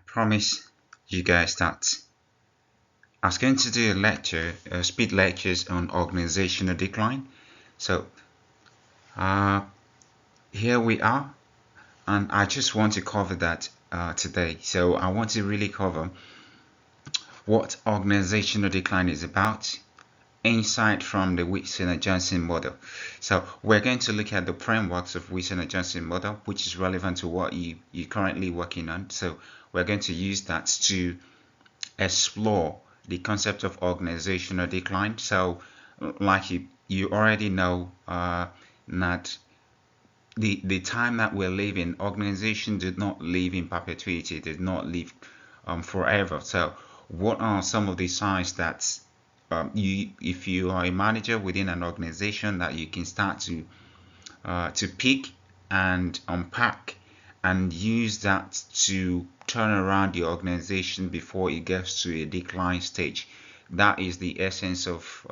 Promise you guys that I was going to do a lecture, speed lectures on organizational decline. So uh, here we are, and I just want to cover that today. So I want to really cover what organizational decline is about, insight from the Weitzel and Jonsson model. So we're going to look at the frameworks of Weitzel and Jonsson model, which is relevant to what you're currently working on. So we're going to use that to explore the concept of organizational decline. So, like you already know that the time that we're living, organization did not live in perpetuity, did not live forever. So, what are some of the signs that if you are a manager within an organization, that you can start to pick and unpack and use that to turn around the organization before it gets to a decline stage. That is the essence of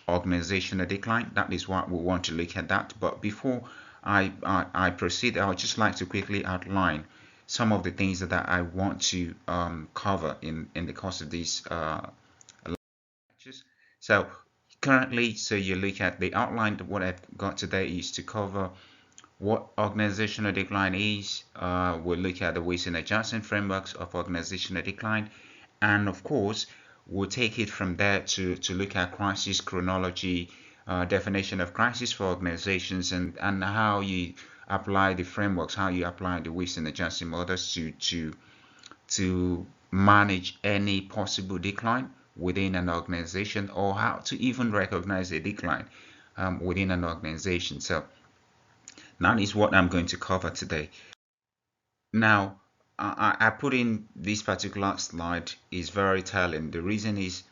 organizational decline. That is what we want to look at that. But before I proceed, I would just like to quickly outline some of the things that I want to cover in the course of these lectures. So currently, so you look at the outline. What I've got today is to cover what organizational decline is. We'll look at the Weitzel and Jonsson frameworks of organizational decline, and of course we'll take it from there to look at crisis chronology, definition of crisis for organizations, and how you apply the frameworks, how you apply the Weitzel and Jonsson models to manage any possible decline within an organization, or how to even recognize a decline within an organization. So that is what I'm going to cover today. Now, I put in this particular slide is very telling. The reason is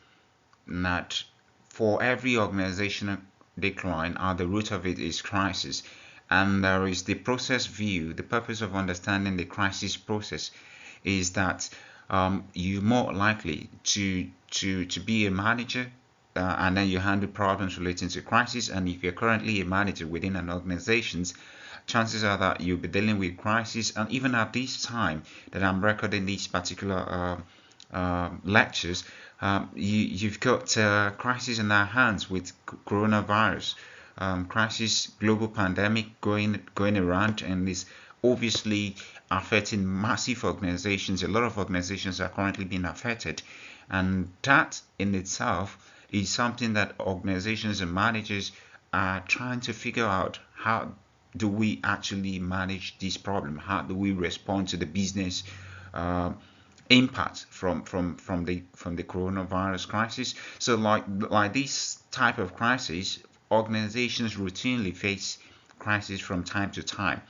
that for every organizational decline, at the root of it is crisis. And there is the process view. The purpose of understanding the crisis process is that you're more likely to be a manager, and then you handle problems relating to crisis. And if you're currently a manager within an organization, chances are that you'll be dealing with crisis. And even at this time that I'm recording these particular lectures, you've got crisis in our hands with coronavirus, crisis, global pandemic going around, and is obviously affecting massive organizations. A lot of organizations are currently being affected, and that in itself is something that organizations and managers are trying to figure out. How do we actually manage this problem? How do we respond to the business impact from the coronavirus crisis? So like this type of crisis, organizations routinely face crisis from time to time,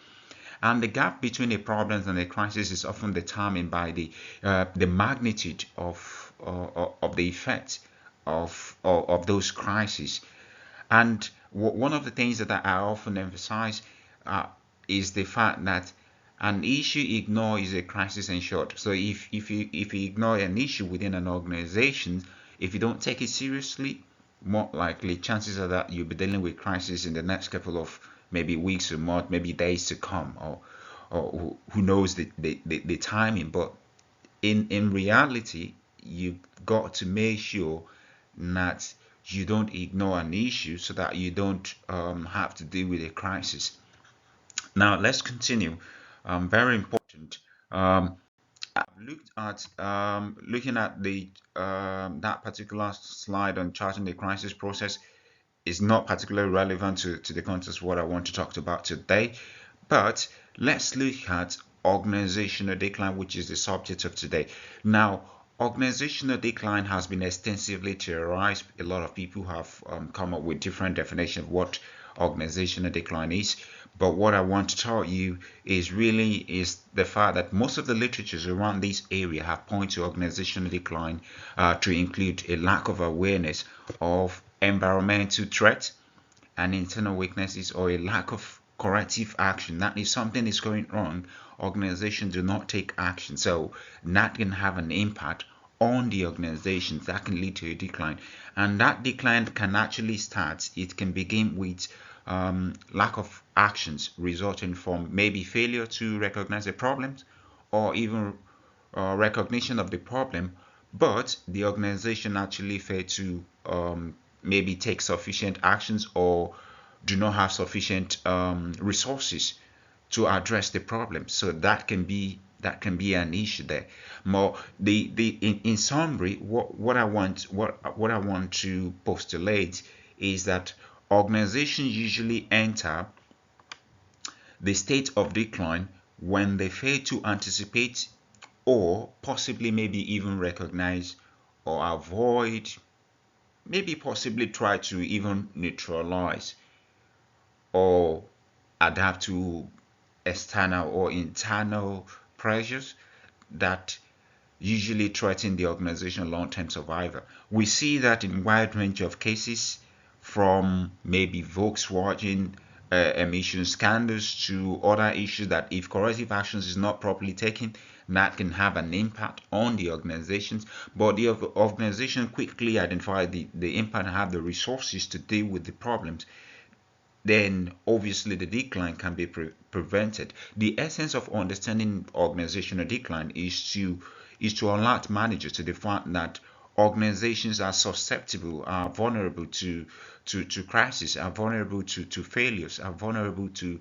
and the gap between the problems and the crisis is often determined by the magnitude of the effect of those crises. And one of the things that I often emphasize is the fact that an issue ignored is a crisis ensured. So if you ignore an issue within an organization, if you don't take it seriously, more likely chances are that you'll be dealing with crisis in the next couple of maybe weeks or months, maybe days to come, or who knows the timing. But in reality, you've got to make sure that you don't ignore an issue so that you don't have to deal with a crisis. Now let's continue. Very important. I've looked at looking at the that particular slide on charting the crisis process is not particularly relevant to the context of what I want to talk about today. But let's look at organizational decline, which is the subject of today. Now, organizational decline has been extensively theorized. A lot of people have come up with different definitions of what organizational decline is. But what I want to tell you is the fact that most of the literatures around this area have pointed to organizational decline to include a lack of awareness of environmental threats and internal weaknesses, or a lack of corrective action. That if something is going wrong, organizations do not take action. So that can have an impact on the organizations that can lead to a decline. And that decline can actually start, it can begin with lack of actions resulting from maybe failure to recognize the problems, or even recognition of the problem, but the organization actually failed to maybe take sufficient actions or do not have sufficient resources to address the problem. So that can be an issue there. More in summary, what I want to postulate is that organizations usually enter the state of decline when they fail to anticipate or possibly maybe even recognize or avoid, maybe possibly try to even neutralize or adapt to external or internal pressures that usually threaten the organization's long-term survival. We see that in a wide range of cases, from maybe Volkswagen emission scandals to other issues, that if corrective actions is not properly taken, that can have an impact on the organizations. But the organization quickly identify the impact and have the resources to deal with the problems, then obviously the decline can be prevented. The essence of understanding organizational decline is to alert managers to the fact that organizations are susceptible, are vulnerable to crisis, are vulnerable to failures, are vulnerable to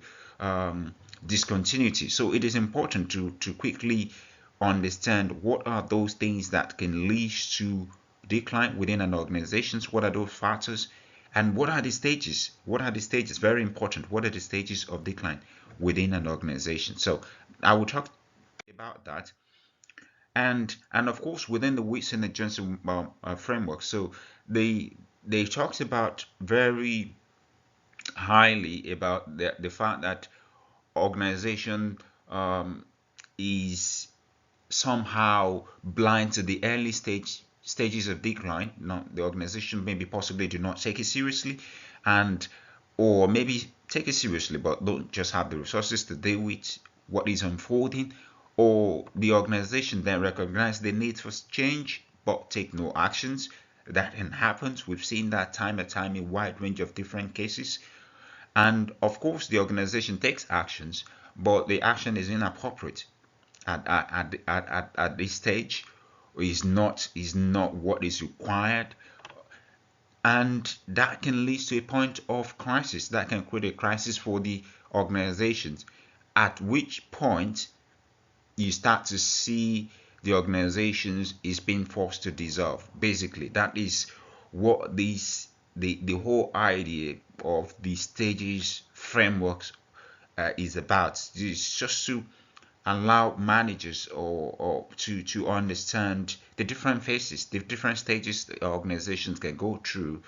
discontinuity. So it is important to quickly understand what are those things that can lead to decline within an organization, what are those factors, and what are the stages. Very important. What are the stages of decline within an organization? So I will talk about that. And of course, within the Weitzel and Jonsson framework, so they talked about very highly about the fact that organization is somehow blind to the early stages of decline. Now, the organization maybe possibly do not take it seriously, and or maybe take it seriously but don't just have the resources to deal with what is unfolding, or the organization then recognize the need for change but take no actions. That can happen. We've seen that time and time in a wide range of different cases. And of course, the organization takes actions, but the action is inappropriate at this stage, is not what is required, and that can lead to a point of crisis. That can create a crisis for the organizations, at which point you start to see the organizations is being forced to dissolve. Basically, that is what the whole idea of the stages frameworks is about. It's just to allow managers or to understand the different phases, the different stages the organizations can go through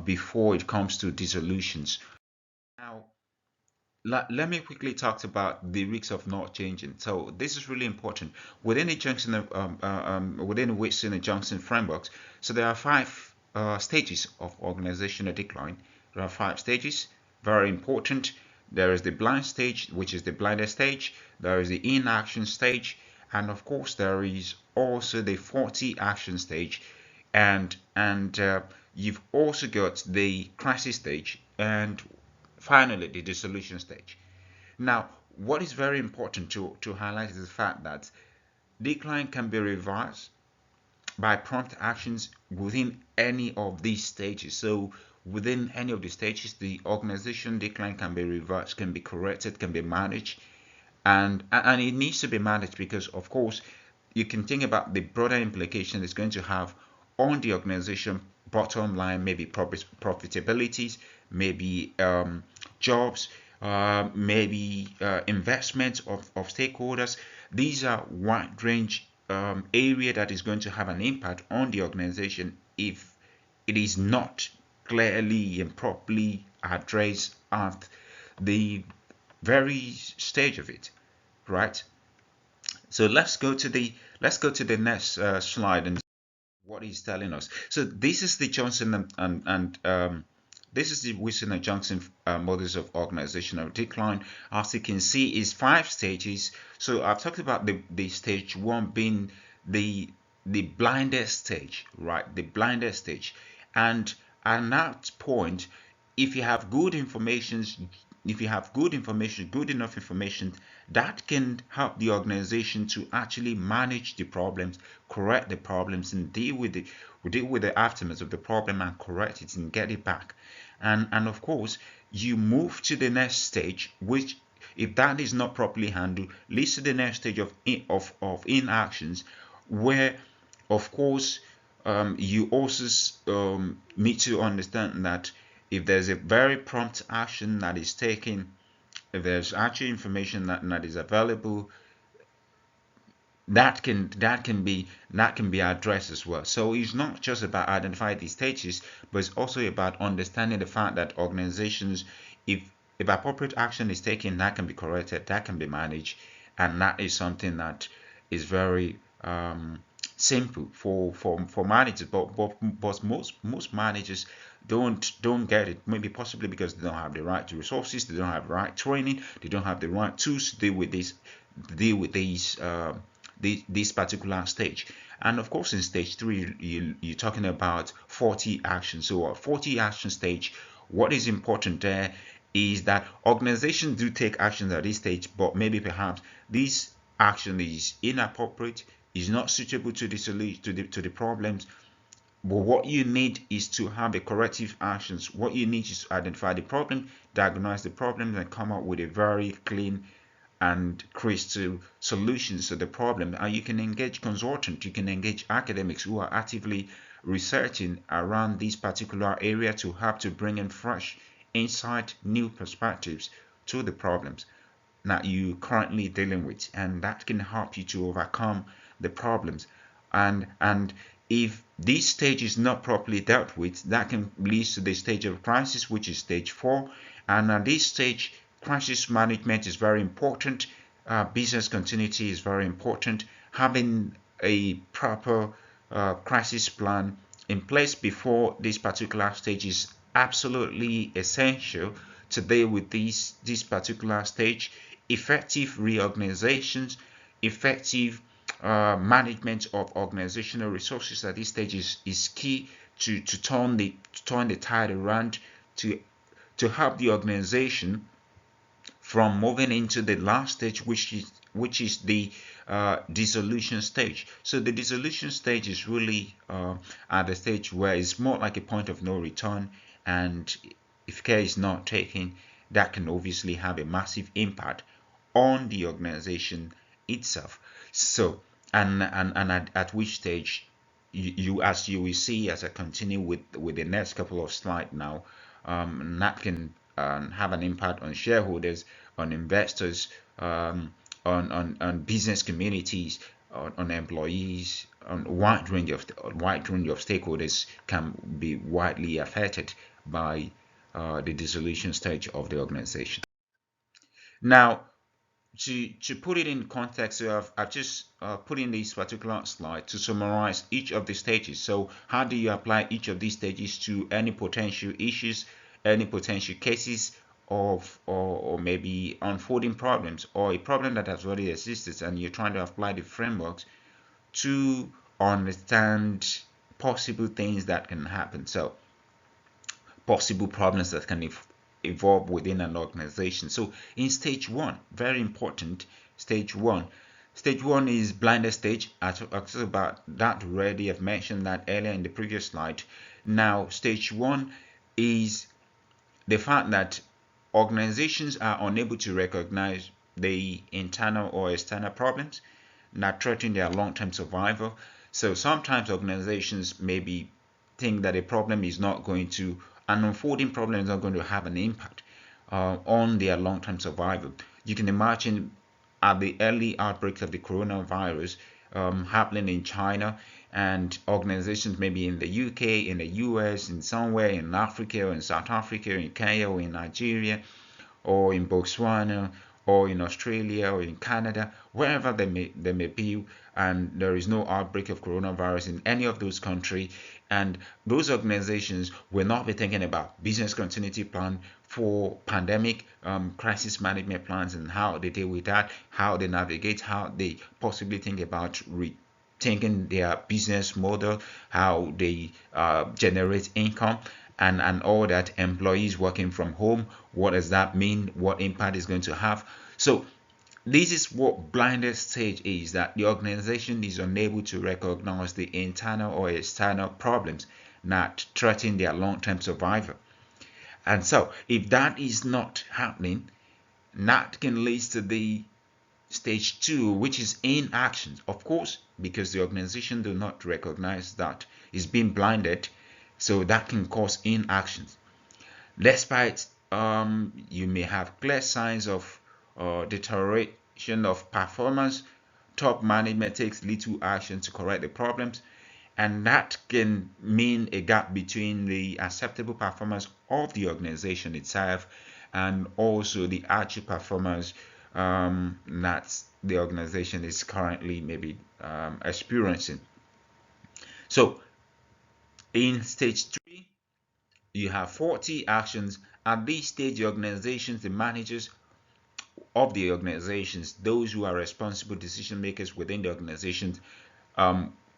before it comes to dissolutions. Now, let me quickly talk about the risks of not changing. So this is really important within the within the Weitzel and Jonsson frameworks. So there are five stages of organizational decline. There are five stages, very important. There is the blind stage, which is the blinded stage. There is the inaction stage, and of course there is also the faulty action stage, and you've also got the crisis stage, and finally the dissolution stage. Now, what is very important to highlight is the fact that decline can be reversed by prompt actions within any of these stages. So within any of the stages, the organization decline can be reversed, can be corrected, can be managed, and it needs to be managed because, of course, you can think about the broader implication it's going to have on the organization bottom line, maybe profitabilities, maybe jobs, maybe investments of stakeholders. These are wide range area that is going to have an impact on the organization if it is not clearly and properly addressed at the very stage of it, right? So let's go to the next slide and what he's telling us. So this is the Jonsson and this is the Weitzel and Jonsson models of organizational decline. As you can see, is five stages. So I've talked about the stage one being the blindest stage, right? The blindest stage, and at that point, if you have good information, if you have good information, good enough information, that can help the organization to actually manage the problems, correct the problems, and deal with the aftermath of the problem and correct it and get it back. And of course, you move to the next stage, which, if that is not properly handled, leads to the next stage of inactions, where, of course, you also need to understand that if there's a very prompt action that is taken, if there's actually information that is available, that can be addressed as well. So it's not just about identifying these stages, but it's also about understanding the fact that organizations, if appropriate action is taken, that can be corrected, that can be managed, and that is something that is very simple for managers. But most managers don't get it, maybe possibly because they don't have the right resources, they don't have the right training, they don't have the right tools to deal with this particular stage. And of course, in stage 3, you're talking about 40 actions. So a 40 action stage, what is important there is that organizations do take actions at this stage, but maybe perhaps this action is inappropriate, is not suitable to the solution, to the problems. But what you need is to have the corrective actions. What you need is to identify the problem, diagnose the problem, and come up with a very clean and crystal solutions to the problem. And you can engage consultants, you can engage academics who are actively researching around this particular area to help to bring in fresh insight, new perspectives to the problems that you currently dealing with, and that can help you to overcome the problems. And if this stage is not properly dealt with, that can lead to the stage of crisis, which is stage 4. And at this stage, crisis management is very important. Business continuity is very important. Having a proper crisis plan in place before this particular stage is absolutely essential to deal with this particular stage. Effective reorganizations, effective management of organizational resources at this stage is key to turn the tide around, to help the organization from moving into the last stage, which is the dissolution stage. So the dissolution stage is really at the stage where it's more like a point of no return, and if care is not taken, that can obviously have a massive impact on the organization itself. So and at which stage you as you will see as I continue with the next couple of slides now, that can have an impact on shareholders, on investors, on business communities, on employees, on a wide range of stakeholders can be widely affected by the dissolution stage of the organization. Now, to put it in context, so I've just put in this particular slide to summarize each of the stages. So how do you apply each of these stages to any potential issues, any potential cases of or maybe unfolding problems, or a problem that has already existed, and you're trying to apply the frameworks to understand possible things that can happen. So possible problems that can evolve within an organization. So in stage 1, very important, stage 1 is blinded stage. I talked about that already. I've mentioned that earlier in the previous slide. Now stage 1 is the fact that organizations are unable to recognize the internal or external problems that threaten their long-term survival. So sometimes organizations maybe think that a problem is not going to, an unfolding problem is not going to have an impact on their long-term survival. You can imagine at the early outbreaks of the coronavirus happening in China, and organizations maybe in the UK, in the US, in somewhere in Africa, or in South Africa, or in Kenya, or in Nigeria, or in Botswana, or in Australia, or in Canada, wherever they may be, and there is no outbreak of coronavirus in any of those countries, and those organizations will not be thinking about business continuity plan for pandemic crisis management plans and how they deal with that, how they navigate, how they possibly think about rethinking their business model, how they generate income. and all that, employees working from home, what does that mean, what impact is going to have. So this is what blinded stage is, that the organization is unable to recognize the internal or external problems that threaten their long-term survival. And so if that is not happening, that can lead to the stage 2, which is inaction, of course, because the organization do not recognize that it's being blinded, so that can cause inaction. Despite you may have clear signs of deterioration of performance, top management takes little action to correct the problems, and that can mean a gap between the acceptable performance of the organization itself and also the actual performance that the organization is currently maybe experiencing. So in stage 3, you have 40 actions. At this stage, the organizations, the managers of the organizations, those who are responsible decision makers within the organizations,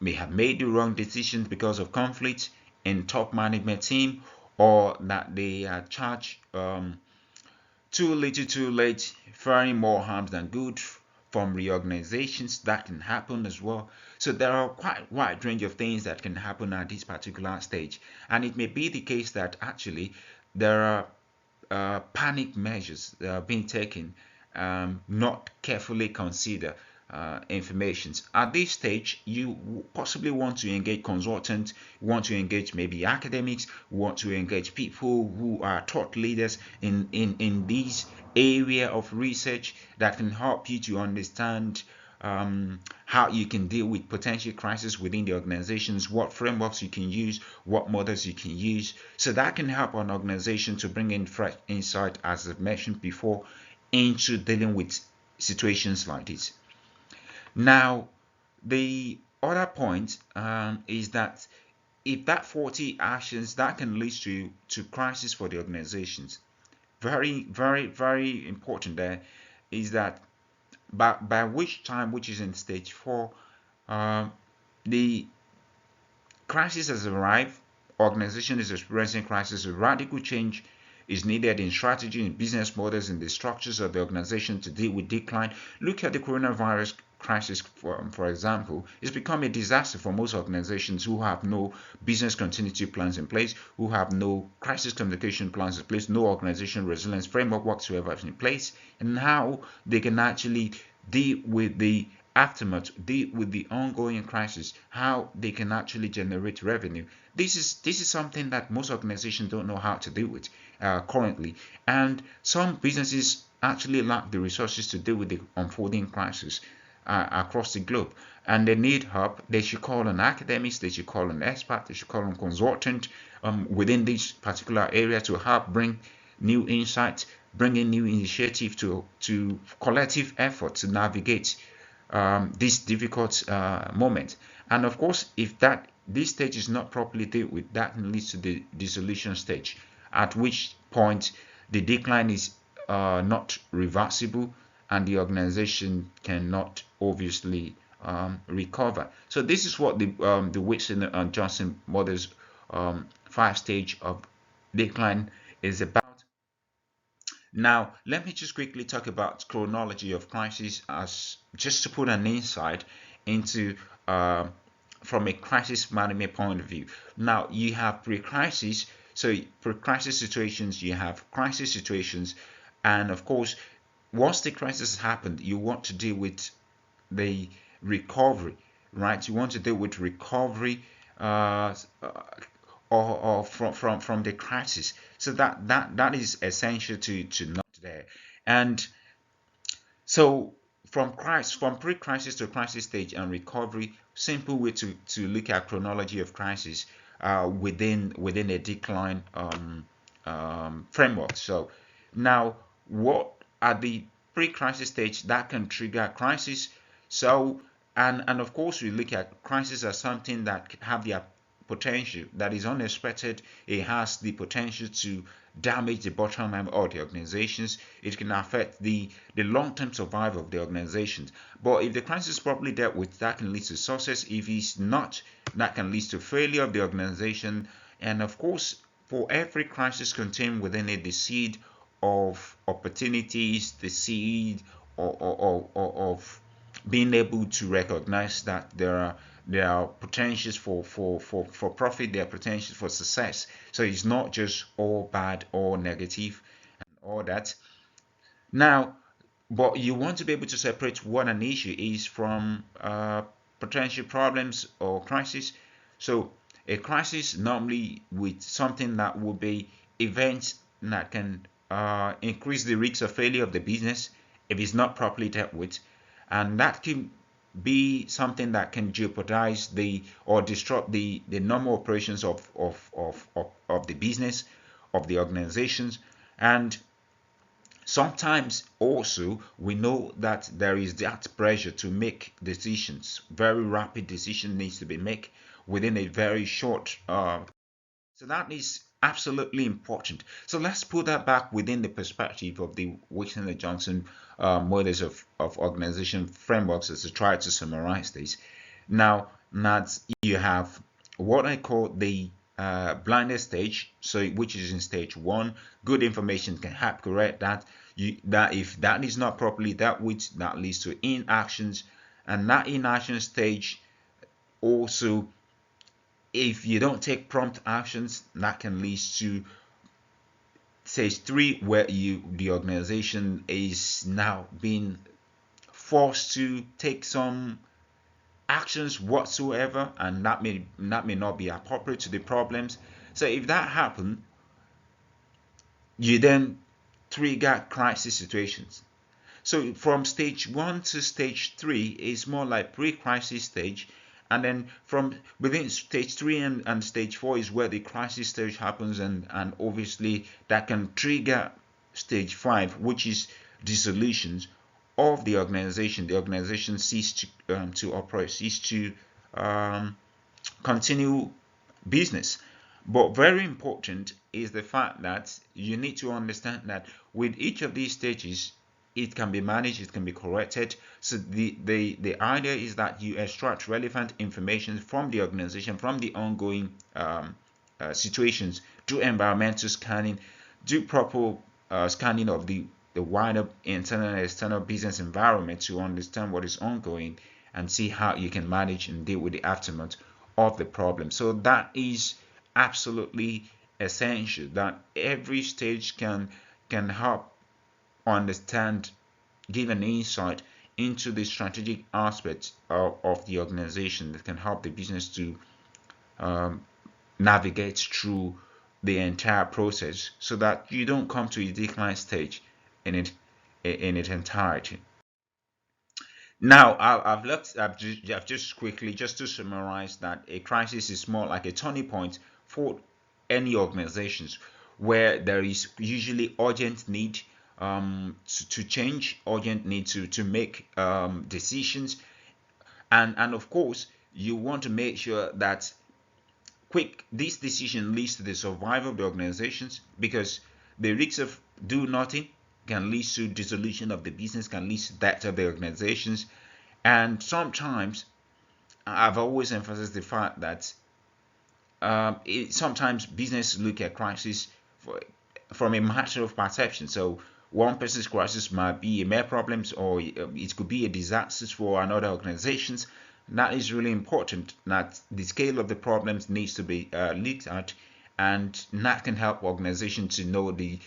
may have made the wrong decisions because of conflict in top management team, or that they are charged too little too late, fearing more harm than good from reorganizations. That can happen as well. So there are quite a wide range of things that can happen at this particular stage, and it may be the case that actually there are panic measures that are being taken, not carefully consider informations. At this stage, you possibly want to engage consultants, want to engage maybe academics, want to engage people who are thought leaders in this area of research that can help you to understand how you can deal with potential crisis within the organizations, what frameworks you can use, what models you can use. So that can help an organization to bring in fresh insight, as I've mentioned before, into dealing with situations like this. Now, the other point is that if that 40 actions, that can lead to crisis for the organizations. Very, very, very important there is that by which time, which is in stage 4, the crisis has arrived, organization is experiencing crisis, a radical change is needed in strategy, in business models, in the structures of the organization to deal with decline. Look at the coronavirus crisis, for example. It's become a disaster for most organizations who have no business continuity plans in place, who have no crisis communication plans in place, no organization resilience framework whatsoever in place, and how they can actually deal with the aftermath, deal with the ongoing crisis, how they can actually generate revenue. This is something that most organizations don't know how to deal with currently, and some businesses actually lack the resources to deal with the unfolding crisis across the globe, and they need help. They should call on academics, they should call on experts, they should call on consultants within this particular area to help bring new insights, bring in new initiative to collective effort to navigate this difficult moment. And of course, if this stage is not properly dealt with, that leads to the dissolution stage, at which point the decline is not reversible and the organization cannot obviously recover. So this is what the Weitzel and Jonsson models 5-stage of decline is about. Now, let me just quickly talk about chronology of crisis, as just to put an insight into from a crisis management point of view. Now, you have pre-crisis, so pre-crisis situations, you have crisis situations, and of course, once the crisis has happened, you want to deal with the recovery, right? You want to deal with recovery or from the crisis. So that is essential to note there. And so from pre-crisis to crisis stage and recovery, simple way to look at chronology of crisis within a decline framework. So now, what at the pre-crisis stage that can trigger crisis? So and of course we look at crisis as something that have the potential that is unexpected. It has the potential to damage the bottom line of the organizations. It can affect the long-term survival of the organizations. But if the crisis is properly dealt with, that can lead to success. If it's not, that can lead to failure of the organization. And of course, for every crisis contained within it the seed of opportunities, the seed of being able to recognize that there are potentials for profit, there are potentials for success. So it's not just all bad or negative and all that. Now, but you want to be able to separate what an issue is from potential problems or crisis. So a crisis normally with something that will be events that can increase the risk of failure of the business if it's not properly dealt with, and that can be something that can jeopardize the or disrupt the normal operations of the business, of the organizations. And sometimes also we know that there is that pressure to make decisions, very rapid decision needs to be made within a very short so that is absolutely important. So let's put that back within the perspective of the Weitzel and Jonsson models of organization frameworks as to try to summarize this. Now that you have what I call the blinded stage, so which is in stage one, good information can help correct that. That if that is not properly dealt with, that leads to inactions, and that inaction stage also, if you don't take prompt actions, that can lead to stage three, where the organization is now being forced to take some actions whatsoever, and that may not be appropriate to the problems. So if that happens, you then trigger crisis situations. So from stage one to stage three is more like pre-crisis stage, and then from within stage three and stage four is where the crisis stage happens, and obviously that can trigger stage five, which is dissolutions of the organization. The organization cease to operate, cease to continue business. But very important is the fact that you need to understand that with each of these stages, it can be managed, it can be corrected. So the idea is that you extract relevant information from the organization, from the ongoing situations, do environmental scanning, do proper scanning of the wider internal and external business environment to understand what is ongoing and see how you can manage and deal with the aftermath of the problem. So that is absolutely essential, that every stage can help understand, give an insight into the strategic aspects of the organization that can help the business to navigate through the entire process so that you don't come to a decline stage in its entirety. Now, I've just quickly, just to summarize, that a crisis is more like a turning point for any organizations where there is usually urgent need to change, urgent need to make decisions, and of course, you want to make sure that this decision leads to the survival of the organizations, because the risks of do nothing can lead to dissolution of the business, can lead to that of the organizations. And sometimes I've always emphasized the fact that sometimes business look at crisis from a matter of perception. So one person's crisis might be a mere problems, or it could be a disaster for another organizations. That is really important, that the scale of the problems needs to be looked at, and that can help organizations to know the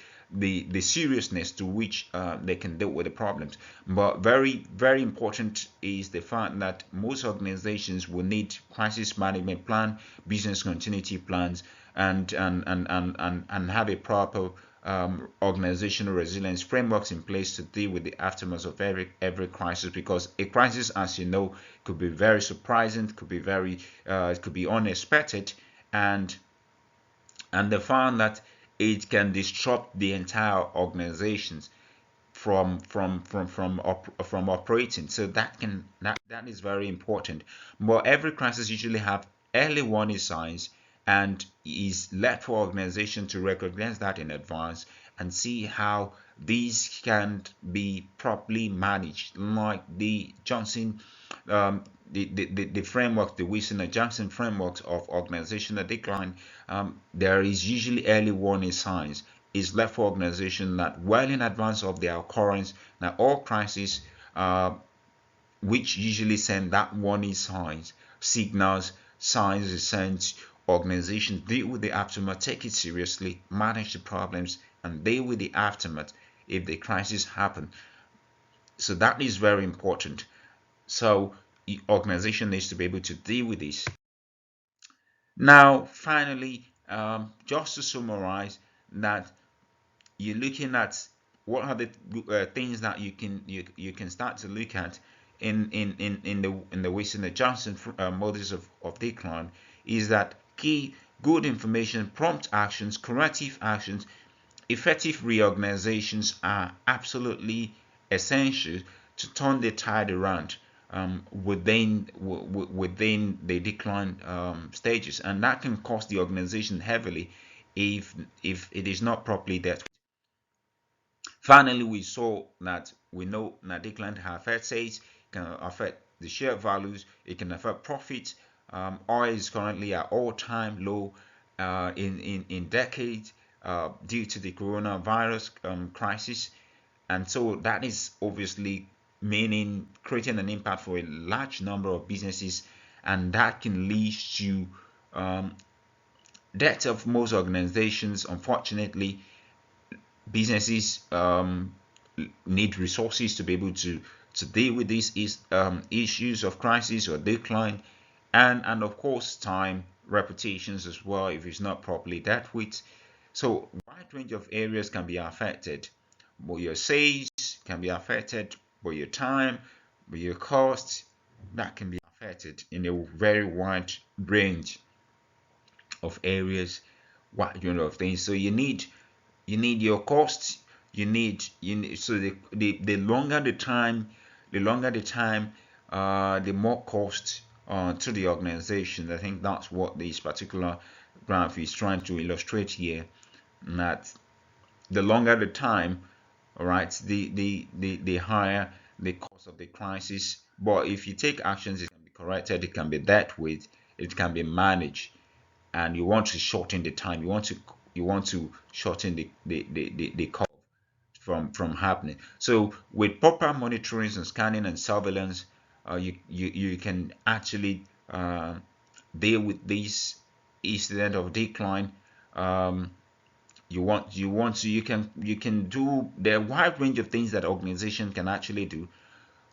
seriousness to which they can deal with the problems. But very very important is the fact that most organizations will need crisis management plan, business continuity plans, and have a proper organizational resilience frameworks in place to deal with the aftermath of every crisis, because a crisis, as you know, could be very surprising, could be very it could be unexpected, and they found that it can disrupt the entire organizations from operating. So that is very important. But every crisis usually have early warning signs, and is left for organization to recognize that in advance and see how these can be properly managed, like the Johnson the framework, the Weitzel and Jonsson framework of organizational decline, there is usually early warning signs. It's left for organizations that well in advance of their occurrence. Now, all crises, which usually send that warning signs, signals, signs is sent. Organizations deal with the aftermath, take it seriously, manage the problems, and deal with the aftermath if the crisis happen. So that is very important. So the organization needs to be able to deal with this. Now, finally, just to summarize, that you're looking at what are the things that you can start to look at in the Weitzel and Jonsson models of decline, is that key good information, prompt actions, corrective actions, effective reorganizations are absolutely essential to turn the tide around within the decline stages, and that can cost the organization heavily if it is not properly dealt with. Finally, we know that decline affects sales, can affect the share values, it can affect profits. Oil is currently at all-time low in decades due to the coronavirus crisis, and so that is obviously meaning creating an impact for a large number of businesses, and that can lead to death of most organizations. Unfortunately, businesses need resources to be able to deal with these issues of crisis or decline, and of course time, reputations as well if it's not properly dealt with. So a wide range of areas can be affected, but your sales can be affected, but your time, but your costs, that can be affected in a very wide range of areas, wide range of things. So you need your costs, so the longer the time, the more cost to the organization. I think that's what this particular graph is trying to illustrate here, that the longer the time, all right, the higher the cost of the crisis. But if you take actions, it can be corrected, it can be dealt with, it can be managed, and you want to shorten the time, you want to shorten the curve from happening. So with proper monitoring and scanning and surveillance, you can actually deal with this incident of decline. You can do the wide range of things that organization can actually do.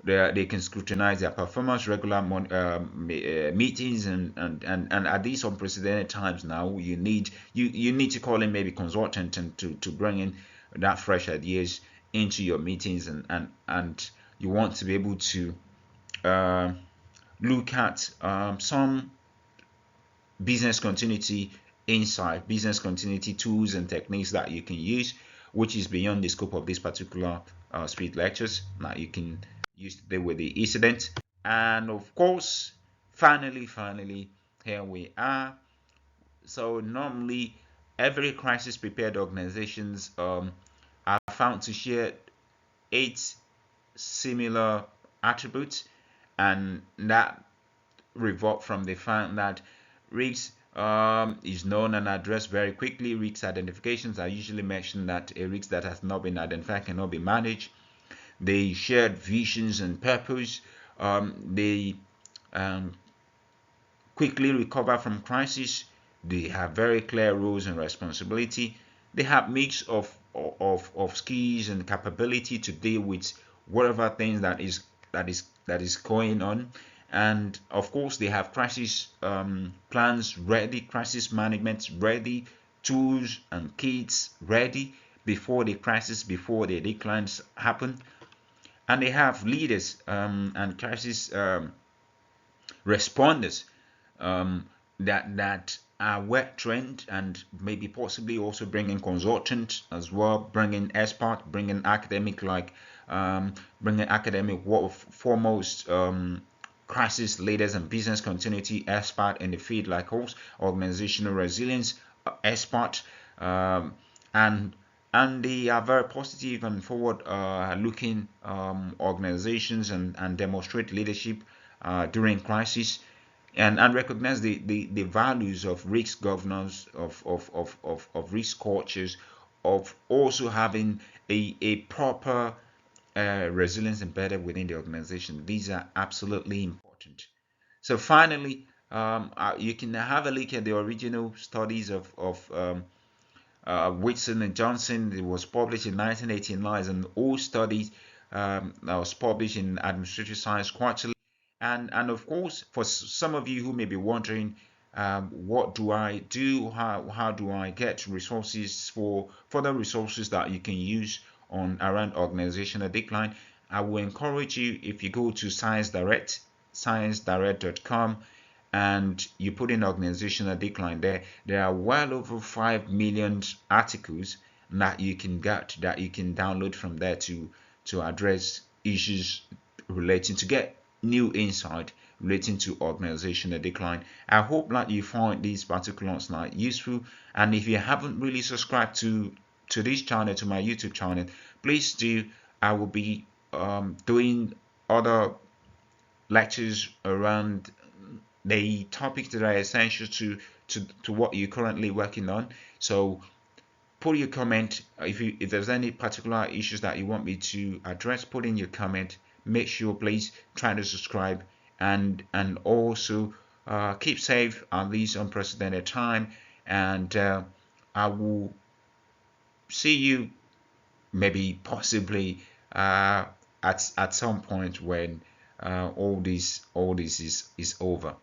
They can scrutinize their performance, regular meetings, and at these unprecedented times now, you need to call in maybe consultant and to bring in that fresh ideas into your meetings, and you want to be able to look at some business continuity insight, business continuity tools and techniques that you can use, which is beyond the scope of this particular speed lectures, that you can use to deal with the incident. And of course, finally, here we are. So normally, every crisis prepared organizations are found to share 8 similar attributes, and that revolt from the fact that risks is known and addressed very quickly. Risk identifications are usually mentioned that a risk that has not been identified cannot be managed. They shared visions and purpose. They quickly recover from crisis. They have very clear roles and responsibility. They have mix of skills and capability to deal with whatever things that is going on. And of course, they have crisis plans ready, crisis management ready, tools and kits ready before the crisis, before the declines happen. And they have leaders and crisis responders that are well trained, and maybe possibly also bringing consultants as well, bringing expert, bringing academic, bringing academic foremost crisis leaders and business continuity expert in the field, like us, organizational resilience expert, and they are very positive and forward looking organizations, and demonstrate leadership during crisis, and recognize the values of risk governance, of risk cultures, of also having a proper resilience embedded within the organization. These are absolutely important. So finally, you can have a look at the original studies of Weitzel and Jonsson. It was published in 1989 and all studies that was published in Administrative Science Quarterly. And of course, for some of you who may be wondering, what do I do? How do I get resources for further resources that you can use on around organizational decline? I will encourage you, if you go to sciencedirect.com and you put in organizational decline, there are well over 5 million articles that you can get, that you can download from there to address issues relating to get new insight relating to organizational decline. I hope that you find this particular slide useful, and if you haven't really subscribed to this channel, to my YouTube channel, please do. I will be doing other lectures around the topics that are essential to what you're currently working on. So put your comment. If there's any particular issues that you want me to address, put in your comment. Make sure, please, try to subscribe, and also keep safe at this unprecedented time. And I will see you maybe possibly at some point when all this is over.